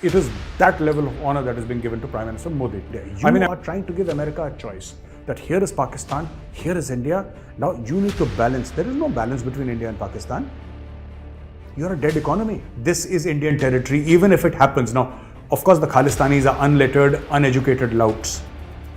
It is that level of honor that is being given to Prime Minister Modi. You are trying to give America a choice that here is Pakistan, here is India. Now you need to balance. There is no balance between India and Pakistan. You're a dead economy. This is Indian territory, even if it happens. Now, of course, the Khalistanis are unlettered, uneducated louts,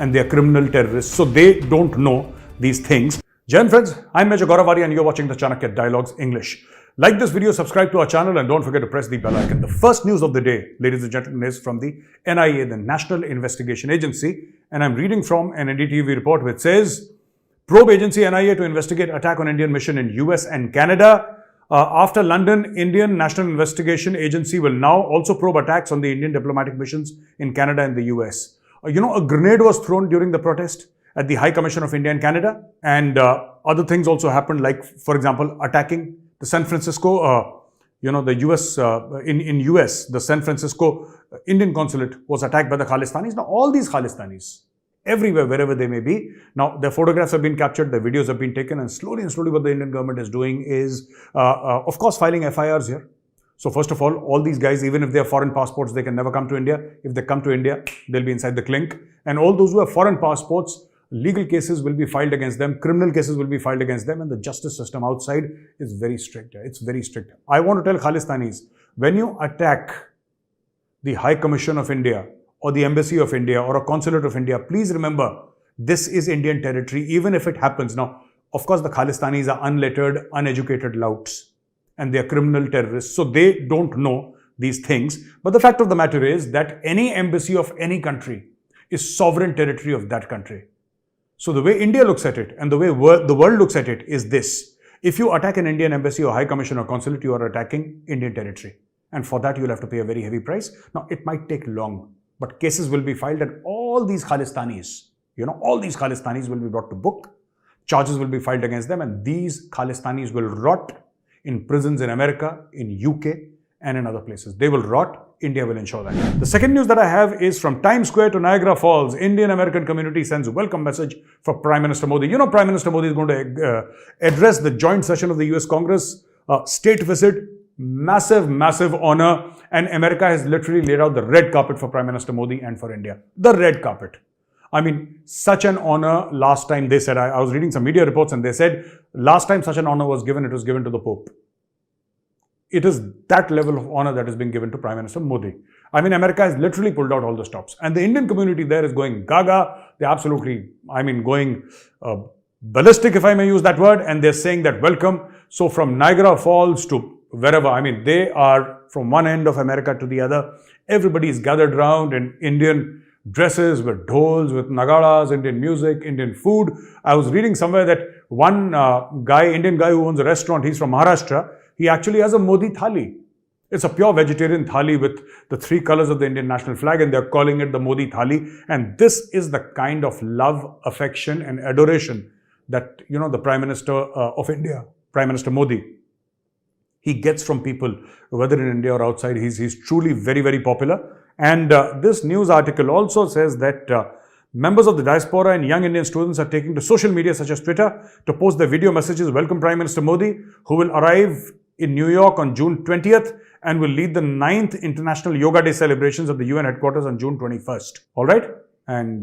and they are criminal terrorists, so they don't know these things. Jai Hind friends, I'm Major Gaurav Arya and you're watching the Chanakya Dialogues English. Like this video, subscribe to our channel and don't forget to press the bell icon. The first news of the day, ladies and gentlemen, is from the NIA, the National Investigation Agency, and I'm reading from an NDTV report which says, probe agency NIA to investigate attack on Indian mission in US and Canada. After London, Indian National Investigation Agency will now also probe attacks on the Indian diplomatic missions in Canada and the US. A grenade was thrown during the protest at the High Commission of India and Canada, and other things also happened, like, for example, attacking the San Francisco, the US, in US, the San Francisco Indian consulate was attacked by the Khalistanis. Now, all these Khalistanis, everywhere, wherever they may be, now their photographs have been captured, their videos have been taken, and slowly what the Indian government is doing is, of course, filing FIRs here. So first of all these guys, even if they have foreign passports, they can never come to India. If they come to India, they'll be inside the clink. And all those who have foreign passports, legal cases will be filed against them, criminal cases will be filed against them, and the justice system outside is very strict. It's very strict. I want to tell Khalistanis, when you attack the High Commission of India or the Embassy of India or a Consulate of India, please remember, this is Indian territory, even if it happens. Now, of course, the Khalistanis are unlettered, uneducated louts, and they are criminal terrorists, so they don't know these things. But the fact of the matter is that any embassy of any country is sovereign territory of that country. So the way India looks at it and the way the world looks at it is this. If you attack an Indian embassy or High Commission or Consulate, you are attacking Indian territory. And for that, you'll have to pay a very heavy price. Now, it might take long, but cases will be filed and all these Khalistanis, all these Khalistanis will be brought to book. Charges will be filed against them, and these Khalistanis will rot in prisons in America, in UK, and in other places. They will rot. India will ensure that. The second news that I have is from Times Square to Niagara Falls. Indian American community sends a welcome message for Prime Minister Modi. Prime Minister Modi is going to address the joint session of the US Congress, state visit, massive honor, and America has literally laid out the red carpet for Prime Minister Modi and for India. The red carpet. I mean, such an honor last time, they said, I was reading some media reports and they said, last time such an honor was given, it was given to the Pope. It is that level of honor that is being given to Prime Minister Modi. I mean, America has literally pulled out all the stops. And the Indian community there is going gaga. They're absolutely, going ballistic, if I may use that word. And they're saying that welcome. So from Niagara Falls to wherever, they are from one end of America to the other. Everybody is gathered around in Indian dresses, with dhols, with nagaras, Indian music, Indian food. I was reading somewhere that one Indian guy who owns a restaurant, he's from Maharashtra. He actually has a Modi thali. It's a pure vegetarian thali with the three colors of the Indian national flag, and they're calling it the Modi thali. And this is the kind of love, affection, and adoration that, the Prime Minister of India, Prime Minister Modi, he gets from people, whether in India or outside. He's truly very popular. And this news article also says that members of the diaspora and young Indian students are taking to social media such as Twitter to post their video messages, welcome Prime Minister Modi, who will arrive in New York on June 20th and will lead the 9th International Yoga Day celebrations at the UN headquarters on June 21st. All right? And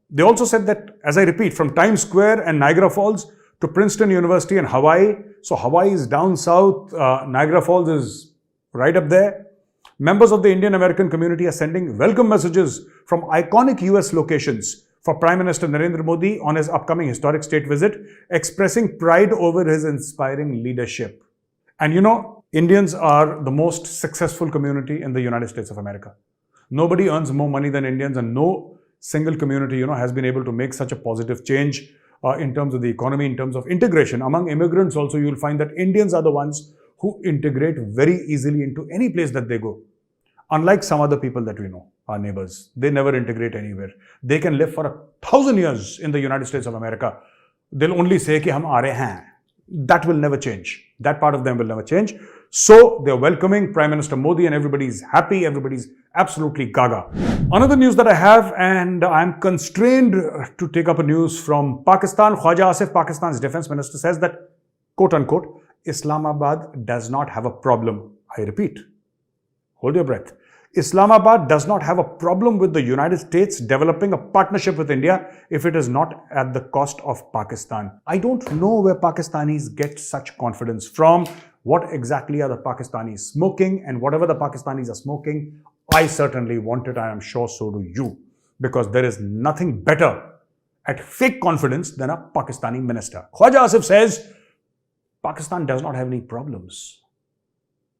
they also said that, as I repeat, from Times Square and Niagara Falls to Princeton University and Hawaii. So Hawaii is down south, Niagara Falls is right up there. Members of the Indian American community are sending welcome messages from iconic US locations for Prime Minister Narendra Modi on his upcoming historic state visit, expressing pride over his inspiring leadership. And Indians are the most successful community in the United States of America. Nobody earns more money than Indians, and no single community, has been able to make such a positive change in terms of the economy, in terms of integration. Among immigrants also, you'll find that Indians are the ones who integrate very easily into any place that they go. Unlike some other people that we know, our neighbors, they never integrate anywhere. They can live for 1,000 years in the United States of America. They'll only say ki hum aa rahe hain. That will never change. That part of them will never change. So they're welcoming Prime Minister Modi and everybody's happy. Everybody's absolutely gaga. Another news that I have, and I'm constrained to take up a news from Pakistan. Khwaja Asif, Pakistan's defense minister, says that, quote unquote, Islamabad does not have a problem. I repeat, hold your breath. Islamabad does not have a problem with the United States developing a partnership with India if it is not at the cost of Pakistan. I don't know where Pakistanis get such confidence from. What exactly are the Pakistanis smoking? And whatever the Pakistanis are smoking, I certainly want it. I am sure so do you. Because there is nothing better at fake confidence than a Pakistani minister. Khwaja Asif says, Pakistan does not have any problems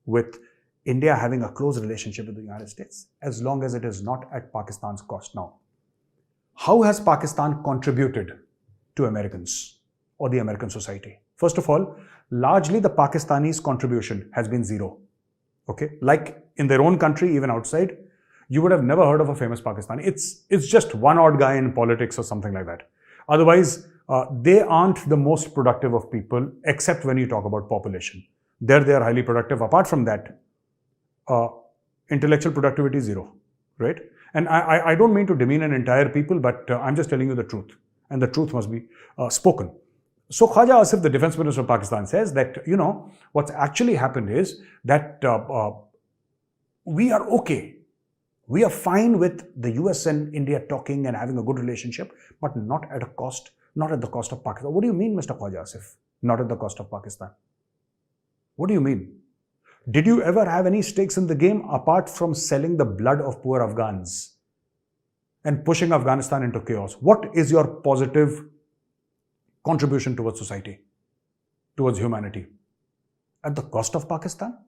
with India having a close relationship with the United States, as long as it is not at Pakistan's cost. Now, how has Pakistan contributed to Americans or the American society? First of all, largely the Pakistanis' contribution has been zero. Okay, like in their own country, even outside, you would have never heard of a famous Pakistani. It's just one odd guy in politics or something like that. Otherwise, they aren't the most productive of people, except when you talk about population. There they are highly productive. Apart from that, intellectual productivity zero, right? And I don't mean to demean an entire people, but I'm just telling you the truth, and the truth must be spoken. So Khwaja Asif, the defense minister of Pakistan, says that, you know, what's actually happened is that we are okay. We are fine with the US and India talking and having a good relationship, but not at the cost of Pakistan. What do you mean, Mr. Khwaja Asif? Not at the cost of Pakistan. What do you mean? Did you ever have any stakes in the game apart from selling the blood of poor Afghans and pushing Afghanistan into chaos? What is your positive contribution towards society, towards humanity? At the cost of Pakistan?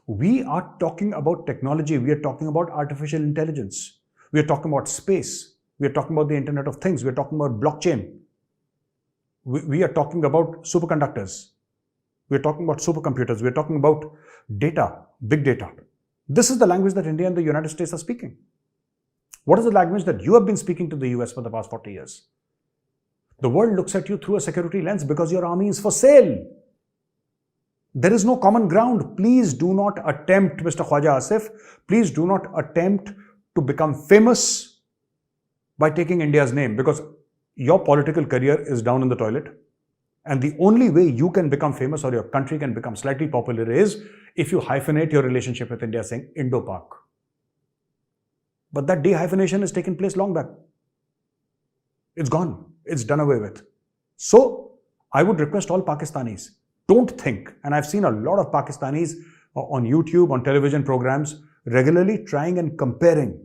We are talking about technology. We are talking about artificial intelligence. We are talking about space. We are talking about the Internet of Things. We are talking about blockchain. We are talking about superconductors. We are talking about supercomputers. We are talking about data, big data. This is the language that India and the United States are speaking. What is the language that you have been speaking to the US for the past 40 years? The world looks at you through a security lens because your army is for sale. There is no common ground. Please do not attempt, Mr. Khwaja Asif, please do not attempt to become famous by taking India's name, because your political career is down in the toilet. And the only way you can become famous or your country can become slightly popular is if you hyphenate your relationship with India saying Indo-Pak. But that de-hyphenation has taken place long back. It's gone. It's done away with. So I would request all Pakistanis, don't think, and I've seen a lot of Pakistanis on YouTube, on television programs, regularly trying and comparing,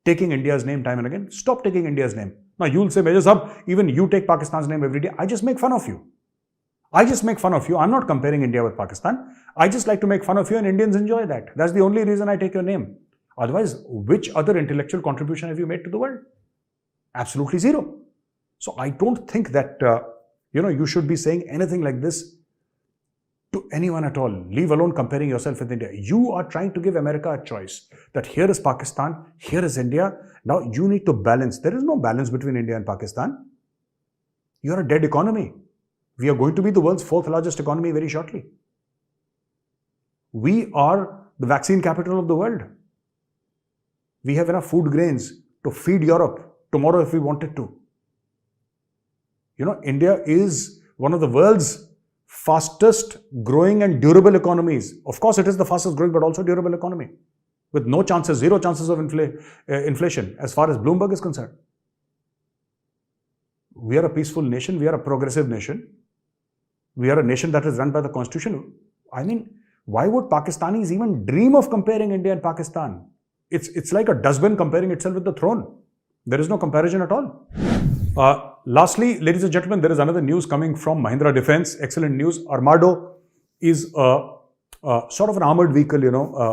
taking India's name time and again. Stop taking India's name. Now you'll say, Major Sahab, even you take Pakistan's name every day. I just make fun of you. I'm not comparing India with Pakistan. I just like to make fun of you, and Indians enjoy that. That's the only reason I take your name. Otherwise, which other intellectual contribution have you made to the world? Absolutely zero. So I don't think that, you should be saying anything like this to anyone at all, leave alone comparing yourself with India. You are trying to give America a choice that here is Pakistan, here is India. Now you need to balance. There is no balance between India and Pakistan. You are a dead economy. We are going to be the world's 4th largest economy very shortly. We are the vaccine capital of the world. We have enough food grains to feed Europe tomorrow if we wanted to. India is one of the world's fastest growing and durable economies. Of course, it is the fastest growing but also durable economy with zero chances of inflation as far as Bloomberg is concerned. We are a peaceful nation. We are a progressive nation. We are a nation that is run by the constitution. I mean, why would Pakistanis even dream of comparing India and Pakistan? It's like a dustbin comparing itself with the throne. There is no comparison at all. Lastly, ladies and gentlemen, there is another news coming from Mahindra Defence. Excellent news. Armado is sort of an armored vehicle,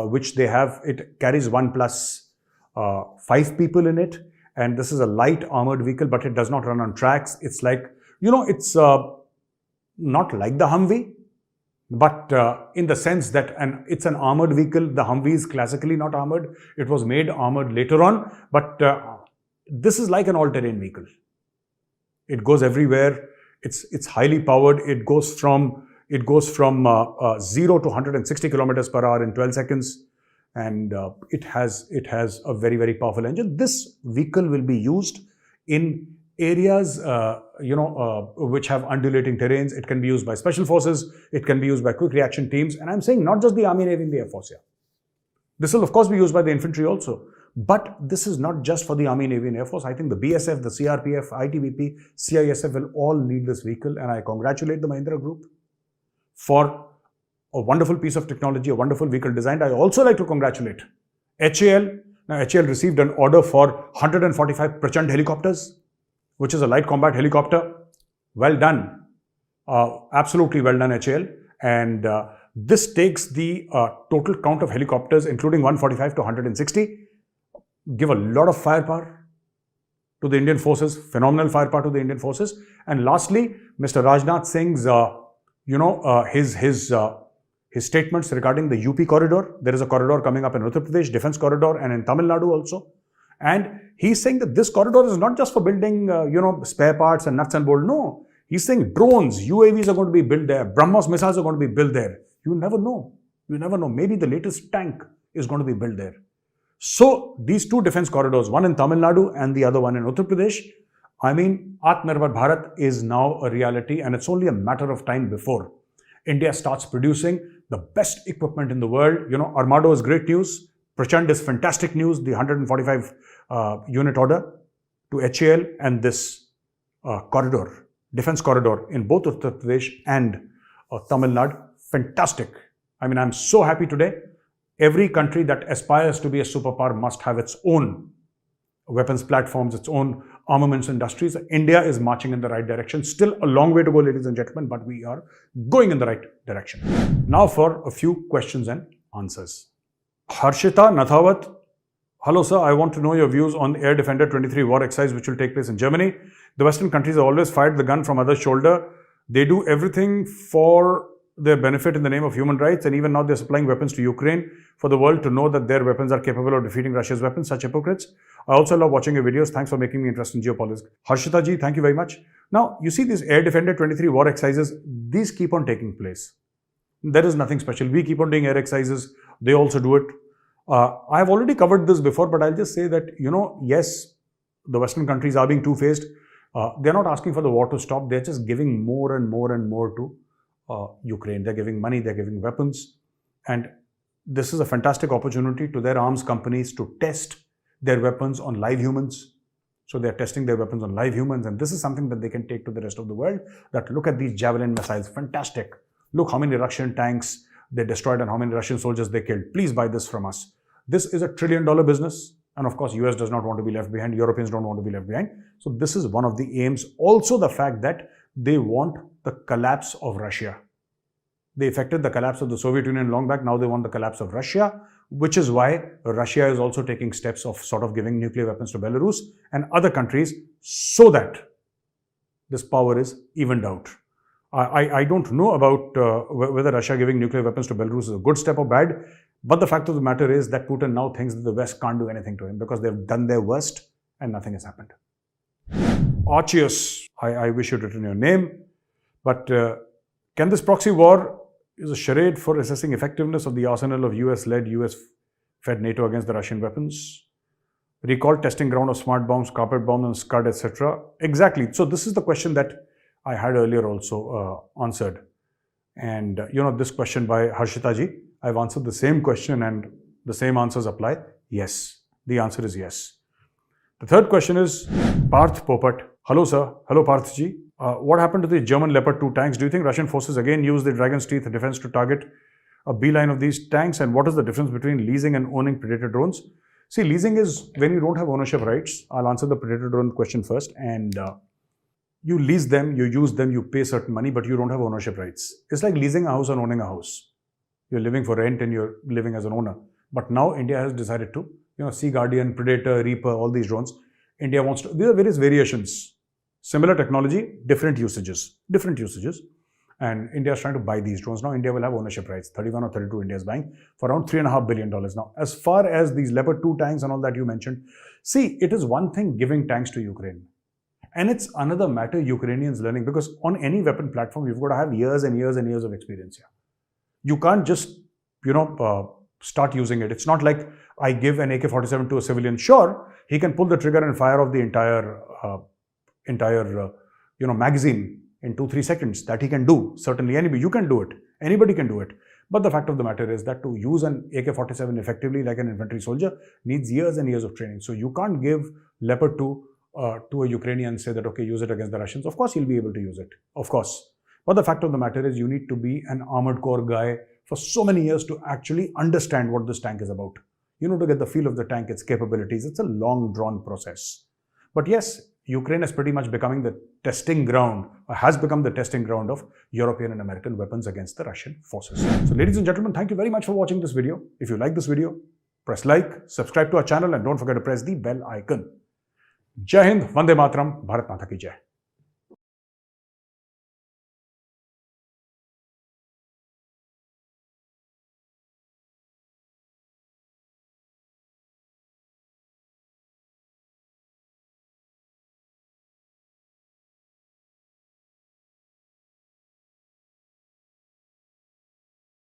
which they have. It carries 1 plus 5 people in it. And this is a light armored vehicle, but it does not run on tracks. It's like, it's not like the Humvee, but in the sense that it's an armored vehicle. The Humvee is classically not armored. It was made armored later on, but this is like an all-terrain vehicle. It goes everywhere. It's highly powered. It goes from 0 to 160 kilometers per hour in 12 seconds, and it has a very, very powerful engine. This vehicle will be used in areas which have undulating terrains. It can be used by special forces. It can be used by quick reaction teams. And I'm saying not just the Army, Navy, and the Air Force here. This will of course be used by the infantry also. But this is not just for the Army, Navy and Air Force. I think the BSF, the CRPF, ITBP, CISF will all need this vehicle, and I congratulate the Mahindra Group for a wonderful piece of technology, a wonderful vehicle design. I also like to congratulate HAL. Now, HAL received an order for 145 Prachand helicopters, which is a light combat helicopter. Well done. Absolutely well done, HAL. And this takes the total count of helicopters, including 145 to 160. Give a lot of firepower to the Indian forces, phenomenal firepower to the Indian forces. And lastly, Mr. Rajnath Singh's, his statements regarding the UP corridor. There is a corridor coming up in Uttar Pradesh, defense corridor, and in Tamil Nadu also. And he's saying that this corridor is not just for building, spare parts and nuts and bolts. No, he's saying drones, UAVs are going to be built there. BrahMos missiles are going to be built there. You never know. You never know. Maybe the latest tank is going to be built there. So these two defense corridors, one in Tamil Nadu and the other one in Uttar Pradesh, I mean, Atmanirbhar Bharat is now a reality, and it's only a matter of time before India starts producing the best equipment in the world. Armado is great news. Prachand is fantastic news. The 145 unit order to HAL and this corridor, defense corridor in both Uttar Pradesh and Tamil Nadu, fantastic. I mean, I'm so happy today. Every country that aspires to be a superpower must have its own weapons platforms, its own armaments industries. India is marching in the right direction. Still a long way to go, ladies and gentlemen, but we are going in the right direction. Now for a few questions and answers. Harshita Nathawat. Hello, sir. I want to know your views on Air Defender 23 war exercise which will take place in Germany. The Western countries have always fired the gun from others' shoulder. They do everything for their benefit in the name of human rights, and even now they're supplying weapons to Ukraine for the world to know that their weapons are capable of defeating Russia's weapons. Such hypocrites. I also love watching your videos. Thanks for making me interested in geopolitics. Harshita ji, thank you very much. Now, you see these Air Defender 23 war exercises, these keep on taking place. There is nothing special. We keep on doing air exercises. They also do it. I've already covered this before, but I'll just say that, yes, the Western countries are being two-faced. They're not asking for the war to stop. They're just giving more and more and more to Ukraine. They're giving money, they're giving weapons. And this is a fantastic opportunity to their arms companies to test their weapons on live humans. So they're testing their weapons on live humans. And this is something that they can take to the rest of the world. That look at these Javelin missiles, fantastic. Look how many Russian tanks they destroyed and how many Russian soldiers they killed. Please buy this from us. This is $1 trillion business. And of course, US does not want to be left behind. Europeans don't want to be left behind. So this is one of the aims. Also the fact that they want the collapse of Russia. They effected the collapse of the Soviet Union long back. Now they want the collapse of Russia, which is why Russia is also taking steps of sort of giving nuclear weapons to Belarus and other countries so that this power is evened out. I don't know about whether Russia giving nuclear weapons to Belarus is a good step or bad, but the fact of the matter is that Putin now thinks that the West can't do anything to him because they've done their worst and nothing has happened. Archius, I wish you'd written your name, but can this proxy war is a charade for assessing effectiveness of the arsenal of US-led, US-fed NATO against the Russian weapons? Recall testing ground of smart bombs, carpet bombs, and Scud, etc. Exactly. So this is the question that I had earlier also answered. And this question by Harshita ji, I've answered the same question and the same answers apply. Yes. The answer is yes. The third question is Parth Popat. Hello, sir. Hello, Parth ji. What happened to the German Leopard 2 tanks? Do you think Russian forces again use the Dragon's Teeth defense to target a beeline of these tanks? And what is the difference between leasing and owning Predator drones? See, leasing is when you don't have ownership rights. I'll answer the Predator drone question first. And you lease them, you use them, you pay certain money, but you don't have ownership rights. It's like leasing a house and owning a house. You're living for rent and you're living as an owner. But now India has decided to, Sea Guardian, Predator, Reaper, all these drones. India wants to, these are various variations. Similar technology, different usages. And India is trying to buy these drones. Now India will have ownership rights. 31 or 32 India is buying for around $3.5 billion. Now, as far as these Leopard 2 tanks and all that you mentioned, see, it is one thing giving tanks to Ukraine. And it's another matter Ukrainians learning, because on any weapon platform, you've got to have years and years and years of experience here. You can't just, start using it. It's not like I give an AK-47 to a civilian. Sure, he can pull the trigger and fire off the entire magazine in 2-3 seconds. That he can do. Certainly, you can do it. Anybody can do it. But the fact of the matter is that to use an AK-47 effectively like an infantry soldier needs years and years of training. So you can't give Leopard 2 to a Ukrainian and say that, okay, use it against the Russians. Of course, he'll be able to use it. Of course. But the fact of the matter is you need to be an armored core guy for so many years to actually understand what this tank is about. You know, to get the feel of the tank, its capabilities. It's a long drawn process. But yes, Ukraine is pretty much becoming the testing ground, or has become the testing ground of European and American weapons against the Russian forces. So ladies and gentlemen, thank you very much for watching this video. If you like this video, press like, subscribe to our channel and don't forget to press the bell icon. Jai Hind, Vande Mataram, Bharat Mata Ki Jai.